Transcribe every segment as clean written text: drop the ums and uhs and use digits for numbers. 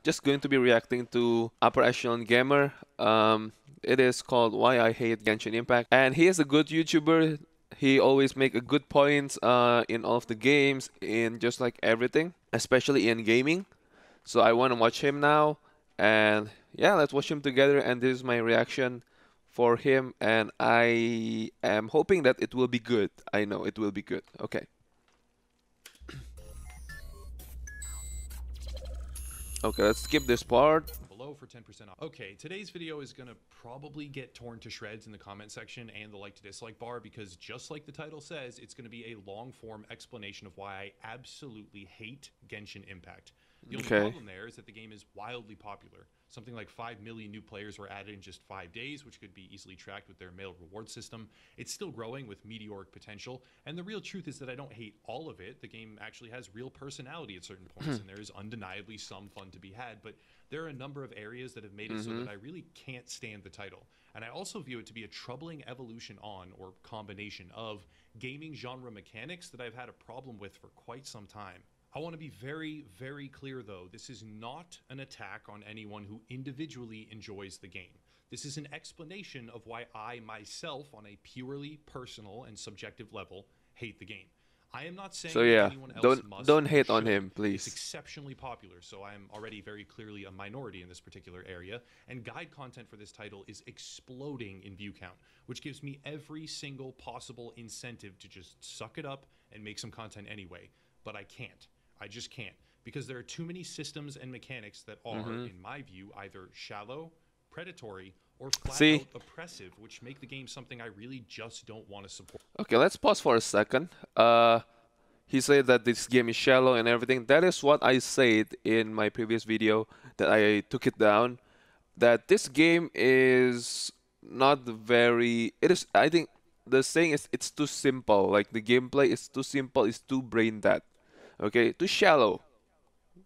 just going to be reacting to Upper Echelon Gamer. It is called Why I Hate Genshin Impact, and he is a good YouTuber. He always make a good points in all of the games, in just like everything, especially in gaming. So I want to watch him now, and yeah, let's watch him together. And this is my reaction for him, and I am hoping that it will be good. I know it will be good. Okay. Okay, let's skip this part. Below for 10% off. Okay, today's video is gonna probably get torn to shreds in the comment section and the like to dislike bar because just like the title says, it's gonna be a long form explanation of why I absolutely hate Genshin Impact. The only Okay. problem there is that the game is wildly popular. Something like 5 million new players were added in just 5 days, which could be easily tracked with their mail reward system. It's still growing with meteoric potential, and the real truth is that I don't hate all of it. The game actually has real personality at certain points, and there is undeniably some fun to be had, but there are a number of areas that have made it so that I really can't stand the title. And I also view it to be a troubling evolution on, or combination of, gaming genre mechanics that I've had a problem with for quite some time. I want to be very, very clear though, this is not an attack on anyone who individually enjoys the game. This is an explanation of why I myself, on a purely personal and subjective level, hate the game. I am not saying So that yeah, anyone else must don't or hate on should. him, It's please. exceptionally popular, so I am already very clearly a minority in this particular area, and guide content for this title is exploding in view count, which gives me every single possible incentive to just suck it up and make some content anyway. But I can't. I just can't, because there are too many systems and mechanics that are, in my view, either shallow, predatory, or flat See? out oppressive, which make the game something I really just don't want to support. Okay, let's pause for a second. He said that this game is shallow and everything. That is what I said in my previous video that I took it down. That this game is not very. It is. I think the saying is it's too simple. Like the gameplay is too simple. It's too brain dead. Okay, too shallow,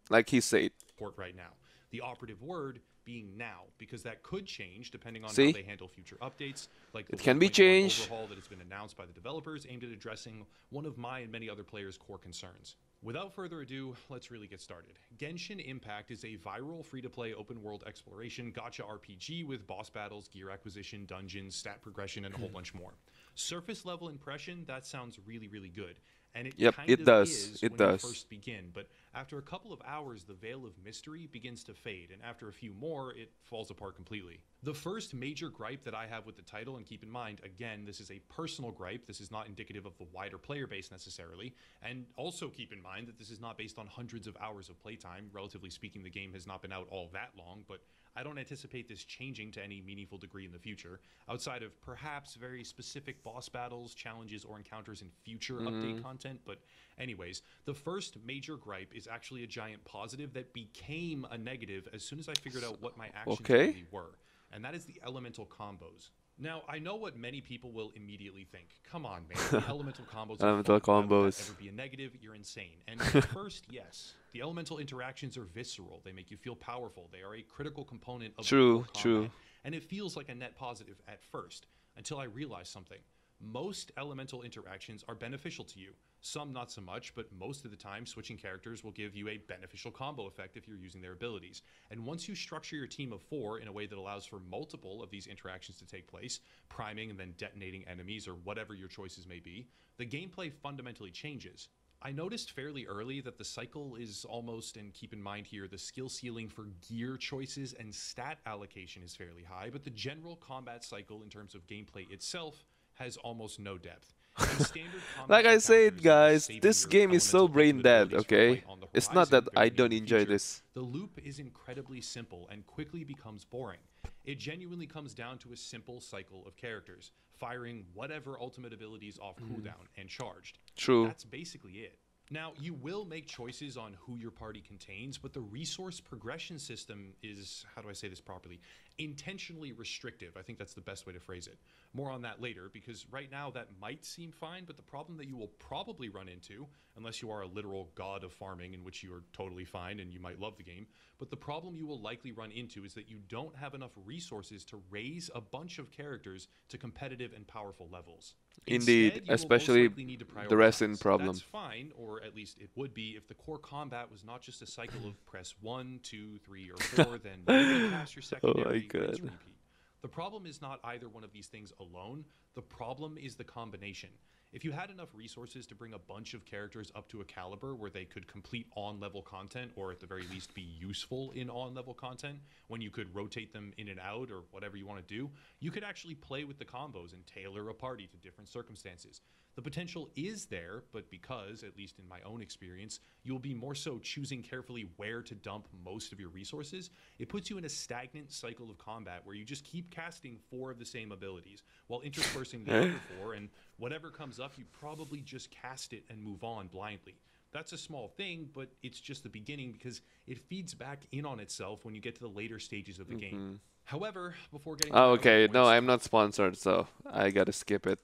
like he said. Right now. The operative word being now, because that could change depending on how See, they handle future updates, like the it can be 1.1 changed. overhaul that has been announced by the developers aimed at addressing one of my and many other players' core concerns. Without further ado, let's really get started. Genshin Impact is a viral free-to-play open-world exploration gacha RPG with boss battles, gear acquisition, dungeons, stat progression, and a whole bunch more. Surface level impression, that sounds really, really good. And it Yep, kind it of does. is It when you does. first begin, but after a couple of hours, the veil of mystery begins to fade, and after a few more, it falls apart completely. The first major gripe that I have with the title, and keep in mind, again, this is a personal gripe, this is not indicative of the wider player base necessarily, and also keep in mind that this is not based on hundreds of hours of playtime. Relatively speaking, the game has not been out all that long, but I don't anticipate this changing to any meaningful degree in the future, outside of perhaps very specific boss battles, challenges, or encounters in future update content. But anyways, the first major gripe is actually a giant positive that became a negative as soon as I figured out what my actions Okay. really were, and that is the elemental combos. Now, I know what many people will immediately think. Come on, man. The elemental combos are Elemental fun. Why would that combos. ever be a negative? You're insane. And at first, yes. The elemental interactions are visceral. They make you feel powerful. They are a critical component of the True, core true. combat. And it feels like a net positive at first, until I realized something. Most elemental interactions are beneficial to you. Some not so much, but most of the time, switching characters will give you a beneficial combo effect if you're using their abilities. And once you structure your team of 4 in a way that allows for multiple of these interactions to take place, priming and then detonating enemies or whatever your choices may be, the gameplay fundamentally changes. I noticed fairly early that the cycle is almost, and keep in mind here, the skill ceiling for gear choices and stat allocation is fairly high, but the general combat cycle in terms of gameplay itself has almost no depth. In standard Like combat I said, encounters, instead of guys, saving this your game is so elemental brain dead, capabilities for a okay? fight on the It's not that horizon I very near don't the enjoy future, this. the loop is incredibly simple and quickly becomes boring. It genuinely comes down to a simple cycle of characters, firing whatever ultimate abilities off cooldown and charged. True. That's basically it. Now, you will make choices on who your party contains, but the resource progression system is, how do I say this properly, intentionally restrictive. I think that's the best way to phrase it. More on that later, because right now that might seem fine, but the problem that you will probably run into, unless you are a literal god of farming, in which you are totally fine and you might love the game, but the problem you will likely run into is that you don't have enough resources to raise a bunch of characters to competitive and powerful levels. Indeed, Instead, you will most especially likely need to the resin prioritize. That's problem. fine, or at least it would be, if the core combat was not just a cycle of press 1, 2, 3, or 4, then maybe cast your Oh my secondary, rinse, god. repeat. The problem is not either one of these things alone, the problem is the combination. If you had enough resources to bring a bunch of characters up to a caliber where they could complete on level content, or at the very least be useful in on level content, when you could rotate them in and out or whatever you want to do, you could actually play with the combos and tailor a party to different circumstances. The potential is there, but because, at least in my own experience, you'll be more so choosing carefully where to dump most of your resources, it puts you in a stagnant cycle of combat where you just keep casting 4 of the same abilities while interspersing the other 4, and whatever comes up, you probably just cast it and move on blindly. That's a small thing, but it's just the beginning because it feeds back in on itself when you get to the later stages of the game. Mhm. However, before getting to Oh, my other okay. No, points, I'm not sponsored, so I gotta skip it.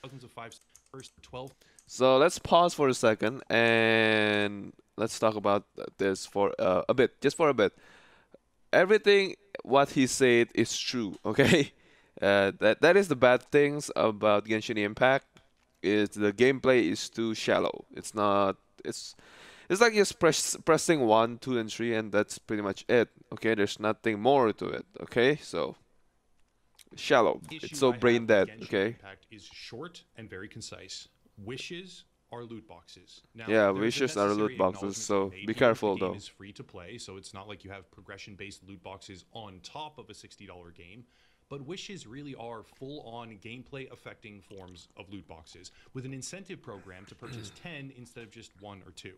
thousands of 5 first 12. So let's pause for a second and let's talk about this for a bit, just for a bit. Everything what he said is true, okay? That is the bad things about Genshin Impact is the gameplay is too shallow. It's not. It's like just pressing 1, 2, and 3, and that's pretty much it. Okay, there's nothing more to it. Okay, so shallow. It's Issue so I brain have with dead. Genshin Okay. Impact is short and very concise. Wishes are loot boxes. Now, Yeah, there is a wishes are loot necessary boxes, acknowledgement to be so made be here that the careful game though. is free to play, so it's not like you have progression-based loot boxes on top of a $60 game. But wishes really are full-on gameplay-affecting forms of loot boxes, with an incentive program to purchase 10 instead of just 1 or 2.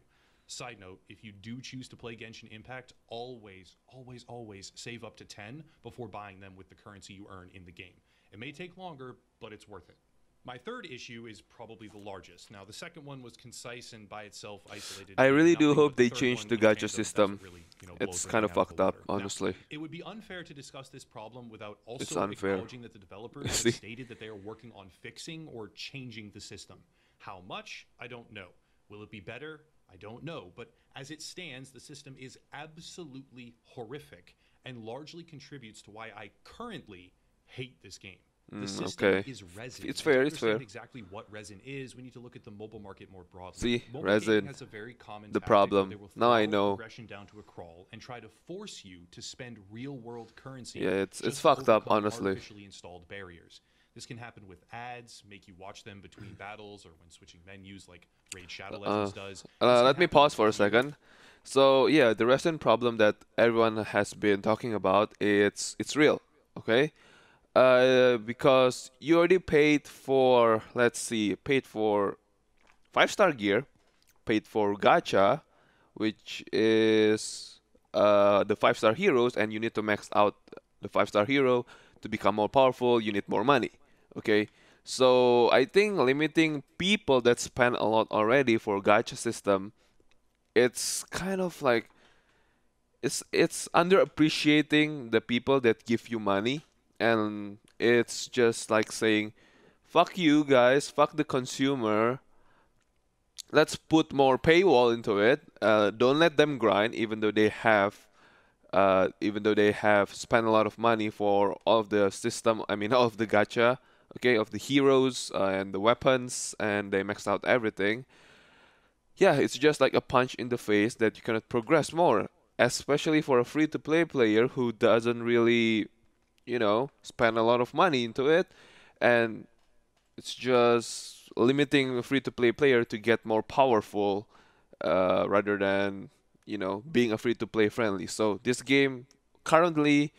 Side note, if you do choose to play Genshin Impact, always, always, always save up to 10 before buying them with the currency you earn in the game. It may take longer, but it's worth it. My third issue is probably the largest. Now, the second one was concise and by itself isolated I mean really do nothing, hope but the they third change one the in gacha tandem, that's system. what really, blows It's kind everything of out of the fucked up, water. Now, honestly. it would be unfair to discuss this problem without It's also unfair. acknowledging that the developers have See? stated that they are working on fixing or changing the system. How much? I don't know. Will it be better? I don't know. But as it stands, the system is absolutely horrific and largely contributes to why I currently hate this game. The system Okay. is resin. It's And to fair, it's understand fair. exactly what resin is, we need to look at the mobile market more broadly. See, Mobile gaming resin, has a very common the tactic where they problem. will Now I throttle know. progression down to a crawl and try to force you to spend real-world currency Yeah, it's just to fucked up, overcome honestly. artificially installed barriers. This can happen with ads, make you watch them between battles, or when switching menus like Raid Shadow Legends does. This can Let me happen pause with for a gear. second. So yeah, the resin problem that everyone has been talking about, it's real, okay? Because you already paid for, let's see, paid for 5-star gear, paid for gacha, which is the 5-star heroes, and you need to max out the 5-star hero to become more powerful. You need more money, okay? So I think limiting people that spend a lot already for gacha system, it's kind of like it's underappreciating the people that give you money, and it's just like saying, "Fuck you guys, fuck the consumer. Let's put more paywall into it. Don't let them grind, even though they have spent a lot of money for all of the system. I mean, all of the gacha, okay, of the heroes and the weapons, and they maxed out everything. Yeah, it's just like a punch in the face that you cannot progress more, especially for a free-to-play player who doesn't really, spend a lot of money into it, and it's just limiting a free-to-play player to get more powerful, rather than, being a free-to-play friendly. So this game currently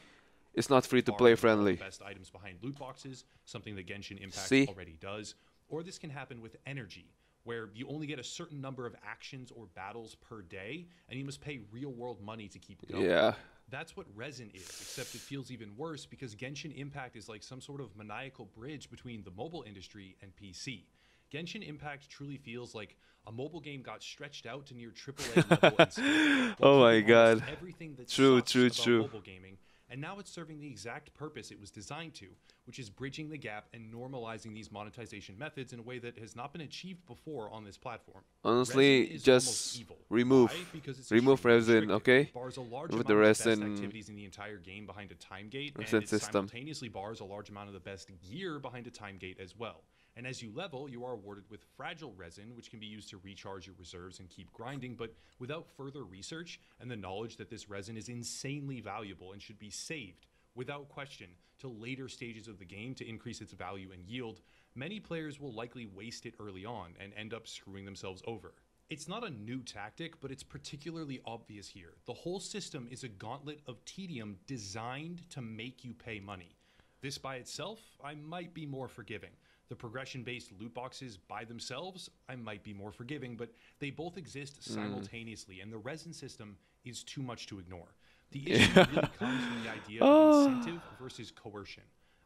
is not free-to-play Borrowing all the friendly. best items behind loot boxes, something that Genshin Impact See? already does. Or this can happen with energy, where you only get a certain number of actions or battles per day, and you must pay real-world money to keep going. Yeah. That's what resin is, except it feels even worse because Genshin Impact is like some sort of maniacal bridge between the mobile industry and PC. Genshin Impact truly feels like a mobile game got stretched out to near AAA level and scale, while Oh my keeping almost God. everything that True, sucks true, about true. mobile gaming, and now it's serving the exact purpose it was designed to, which is bridging the gap and normalizing these monetization methods in a way that has not been achieved before on this platform. Resin Honestly, is almost just evil. remove. Why? Because it's Remove extremely resin, restrictive. okay? It bars a large Remove amount the of the best resin, activities in the entire game behind a time gate, and resin it system. simultaneously bars a large amount of the best gear behind a time gate as well. And as you level, you are awarded with fragile resin, which can be used to recharge your reserves and keep grinding. But without further research and the knowledge that this resin is insanely valuable and should be saved without question till later stages of the game to increase its value and yield, many players will likely waste it early on and end up screwing themselves over. It's not a new tactic, but it's particularly obvious here. The whole system is a gauntlet of tedium designed to make you pay money. This by itself, I might be more forgiving. The progression-based loot boxes by themselves, I might be more forgiving, but they both exist simultaneously, and the resin system is too much to ignore. The issue Yeah. really comes from the idea of Oh, incentive versus coercion.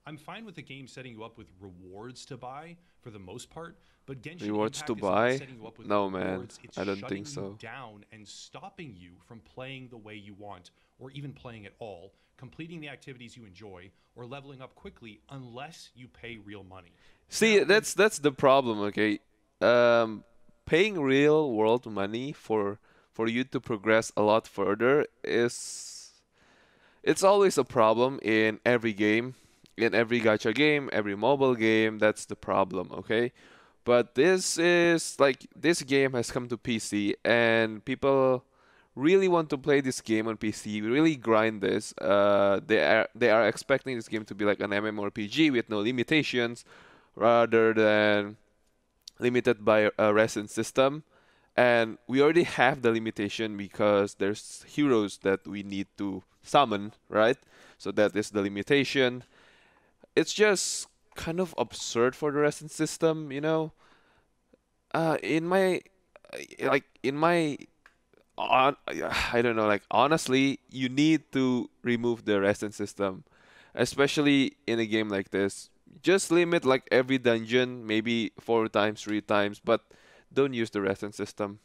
I'm fine with the game setting you up with rewards to buy for the most part, but Genshin rewards to Impact is not buy? setting you up with No, man. rewards. It's I don't think shutting you so. down and stopping you from playing the way you want, or even playing at all, completing the activities you enjoy, or leveling up quickly unless you pay real money. See, Now, when that's the problem, okay? Um, Paying real world money for you to progress a lot further is it's always a problem in every game, in every gacha game, every mobile game. That's the problem, okay? But this is like this game has come to PC, and people really want to play this game on PC. Really grind this. They are expecting this game to be like an MMORPG with no limitations, rather than limited by a resin system. And we already have the limitation because there's heroes that we need to summon, right? So that is the limitation. It's just kind of absurd for the resin system, you know. In my in my on I don't know, like honestly, you need to remove the resin system, especially in a game like this. Just limit like every dungeon, maybe 4 times, 3 times, but don't use the resin system.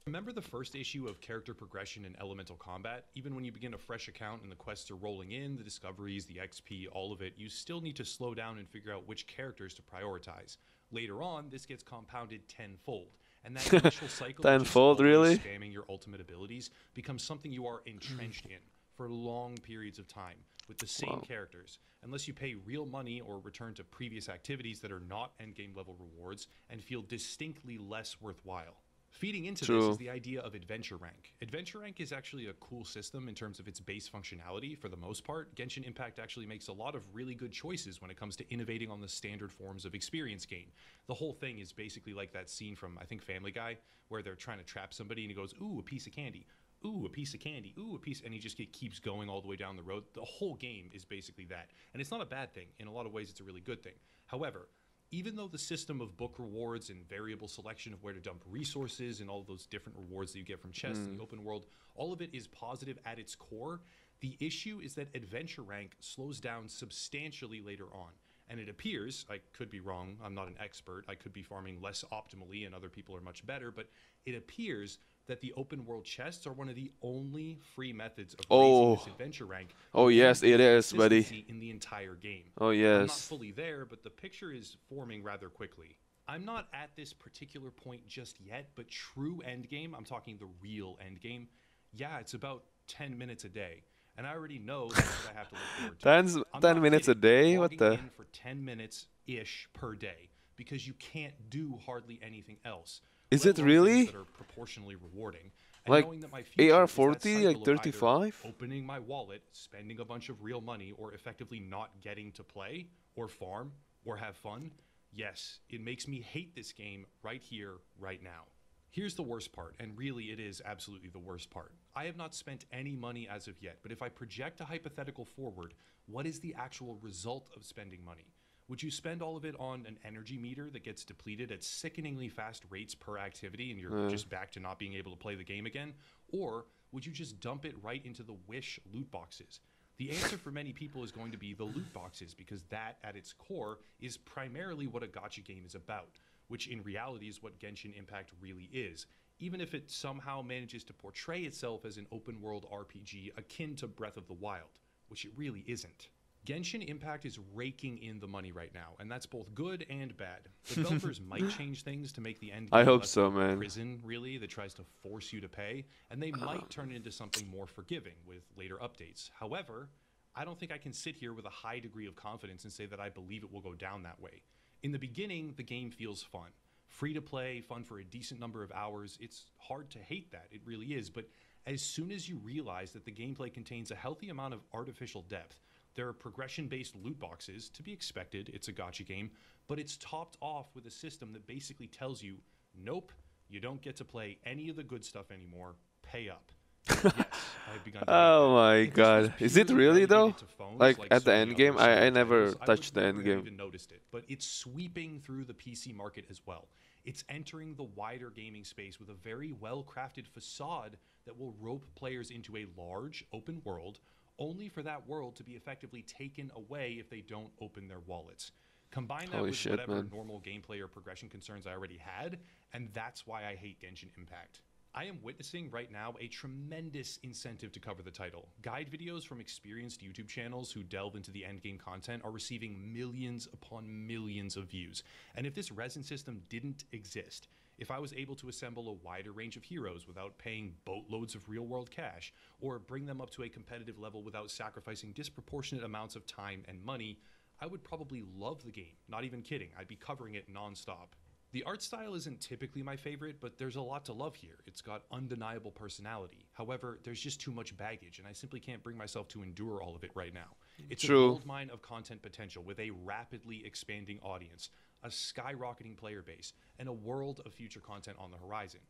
Remember the first issue of character progression in elemental combat? Even when you begin a fresh account and the quests are rolling in, the discoveries, the XP, all of it, you still need to slow down and figure out which characters to prioritize. Later on, this gets compounded tenfold. And that initial cycle of just Tenfold, always really? spamming your ultimate abilities becomes something you are entrenched in for long periods of time with the same Wow. characters, unless you pay real money or return to previous activities that are not endgame level rewards and feel distinctly less worthwhile. Feeding into this is True. the idea of adventure rank. Adventure rank is actually a cool system in terms of its base functionality for the most part. Genshin Impact actually makes a lot of really good choices when it comes to innovating on the standard forms of experience gain. The whole thing is basically like that scene from, I think, Family Guy, where they're trying to trap somebody and he goes, ooh, a piece of candy. Ooh, a piece of candy. Ooh, a piece. And he just keeps going all the way down the road. The whole game is basically that. And it's not a bad thing. In a lot of ways, it's a really good thing. However, even though the system of book rewards and variable selection of where to dump resources and all those different rewards that you get from chests in the open world, all of it is positive at its core, the issue is that adventure rank slows down substantially later on. And it appears, I could be wrong, I'm not an expert, I could be farming less optimally and other people are much better, but it appears that the open world chests are one of the only free methods of raising this Oh, adventure rank oh with any yes, it real is, buddy. consistency in the entire game. Oh I'm not yes. fully there, but the picture is forming rather quickly. I'm not at this particular point just yet, but true endgame, I'm talking the real endgame, yeah, it's about 10 minutes a day. And I already know that's what I have to look forward to. 10, I'm 10 not minutes a kidding. day? What Logging the? in for 10 minutes ish per day because you can't do hardly anything else, Is let it alone things really? that are proportionally rewarding. And Like knowing that my future is that AR-40, like cycle of either 35? opening my wallet, spending a bunch of real money, or effectively not getting to play, or farm, or have fun, yes, it makes me hate this game right here, right now. Here's the worst part, and really it is absolutely the worst part. I have not spent any money as of yet, but if I project a hypothetical forward, what is the actual result of spending money? Would you spend all of it on an energy meter that gets depleted at sickeningly fast rates per activity and you're Uh, just back to not being able to play the game again? Or would you just dump it right into the Wish loot boxes? The answer for many people is going to be the loot boxes because that, at its core, is primarily what a gacha game is about, which in reality is what Genshin Impact really is, even if it somehow manages to portray itself as an open world RPG akin to Breath of the Wild, which it really isn't. Genshin Impact is raking in the money right now, and that's both good and bad. Developers might change things to make the end I game hope less of so, a man. prison, really, that tries to force you to pay, and they might turn it into something more forgiving with later updates. However, I don't think I can sit here with a high degree of confidence and say that I believe it will go down that way. In the beginning, the game feels fun. Free to play, fun for a decent number of hours. It's hard to hate that, it really is. But as soon as you realize that the gameplay contains a healthy amount of artificial depth, there are progression based loot boxes, to be expected, it's a gotcha game, but it's topped off with a system that basically tells you, nope, you don't get to play any of the good stuff anymore, pay up. Yes, I've begun to hate Oh that. my If this was god. Is it purely really though? relegated to phones Like like at the so many end other game? I similar never titles, I would touched the end never have game. even noticed it. But it's sweeping through the PC market as well. It's entering the wider gaming space with a very well crafted facade that will rope players into a large, open world, only for that world to be effectively taken away if they don't open their wallets. Combine that Holy with shit, whatever man. normal gameplay or progression concerns I already had, and that's why I hate Genshin Impact. I am witnessing right now a tremendous incentive to cover the title. Guide videos from experienced YouTube channels who delve into the endgame content are receiving millions upon millions of views. And if this resin system didn't exist, if I was able to assemble a wider range of heroes without paying boatloads of real world cash, or bring them up to a competitive level without sacrificing disproportionate amounts of time and money, I would probably love the game. Not even kidding, I'd be covering it nonstop. The art style isn't typically my favorite, but there's a lot to love here. It's got undeniable personality. However, there's just too much baggage, and I simply can't bring myself to endure all of it right now. It's a True. goldmine of content potential with a rapidly expanding audience, a skyrocketing player base, and a world of future content on the horizon.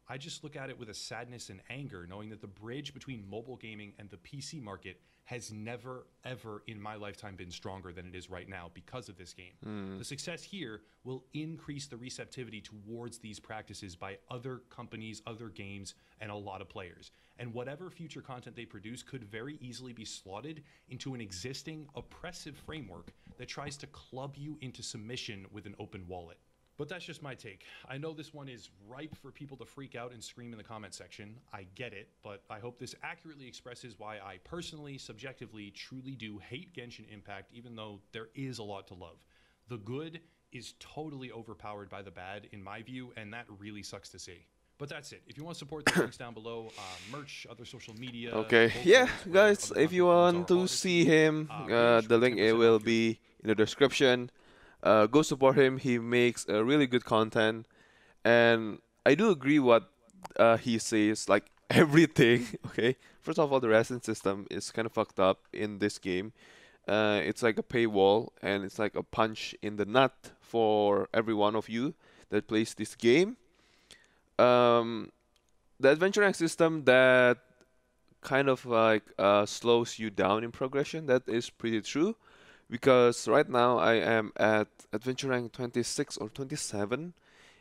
I just look at it with a sadness and anger, knowing that the bridge between mobile gaming and the PC market has never, ever in my lifetime been stronger than it is right now because of this game. Hmm. The success here will increase the receptivity towards these practices by other companies, other games, and a lot of players. And whatever future content they produce could very easily be slotted into an existing oppressive framework that tries to club you into submission with an open wallet. But that's just my take. I know this one is ripe for people to freak out and scream in the comment section. I get it, but I hope this accurately expresses why I personally, subjectively, truly do hate Genshin Impact, even though there is a lot to love. The good is totally overpowered by the bad, in my view, and that really sucks to see. But that's it. If you want to support the links down below, merch, other social media, Okay. Yeah, vocals, where guys, other if you content creators want are, to see Odyssey, him, really the truly link 10% will off your be in the description. Go support him. He makes really good content, and I do agree what he says. Like everything. Okay. First of all, the resin system is kind of fucked up in this game. It's like a paywall, and it's like a punch in the nut for every one of you that plays this game. Um, the adventure rank system that kind of like slows you down in progression. That is pretty true because right now I am at adventure rank 26 or 27.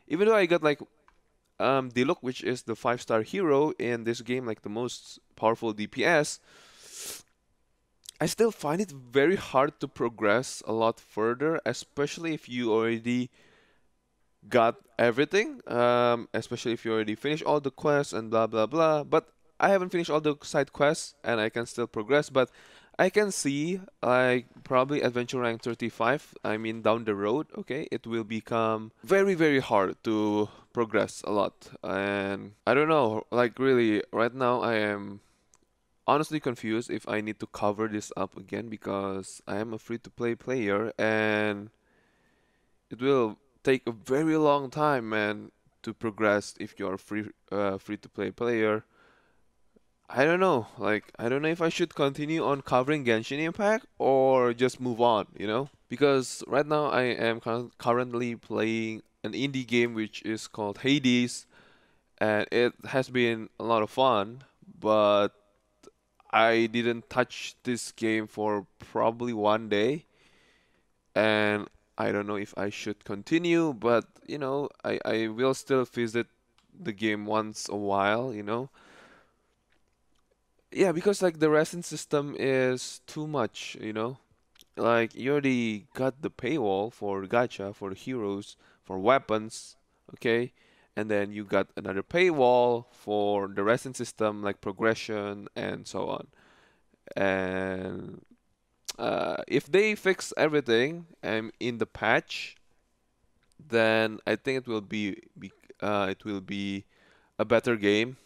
Even though I got like Diluc, which is the 5-star hero in this game, like the most powerful DPS, I still find it very hard to progress a lot further, especially if you already got everything, especially if you already finished all the quests and blah blah blah. But I haven't finished all the side quests and I can still progress. But I can see like probably adventure rank 35. I mean down the road, okay, it will become very hard to progress a lot. And I don't know, like really right now I am honestly confused if I need to cover this up again because I am a free to play player and it will take a very long time, man, to progress if you're a free to play player. I don't know. Like, I don't know if I should continue on covering Genshin Impact or just move on, you know? Because right now I am currently playing an indie game which is called Hades, and it has been a lot of fun, but I didn't touch this game for probably one day, and I don't know if I should continue, but I will still visit the game once a while, you know. Yeah, because like the resin system is too much, you know. Like you already got the paywall for gacha, for the heroes, for weapons, okay? And then you got another paywall for the resin system, like progression and so on. And if they fix everything in the patch, then I think it will be a better game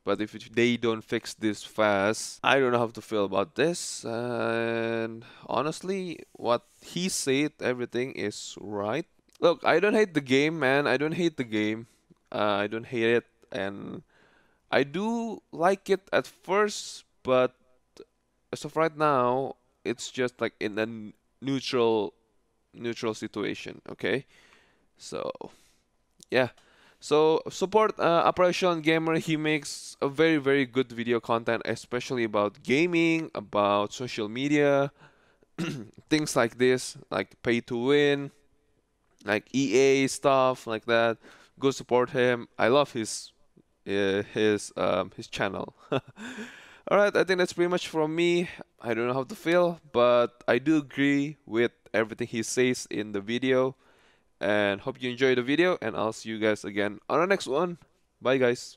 But if they don't fix this fast, I don't know how to feel about this. And honestly, what he said, everything is right. Look, I don't hate the game, man. I don't hate the game. I don't hate it, and I do like it at first, but as of right now, it's just like in a neutral situation. Okay, so yeah. So support Operation Gamer. He makes a very good video content, especially about gaming, about social media, things like this, like pay to win, like EA stuff like that. Go support him. I love his channel. All right, I think that's pretty much from me. I don't know how to feel, but I do agree with everything he says in the video. And hope you enjoy the video, and I'll see you guys again on the next one. Bye, guys.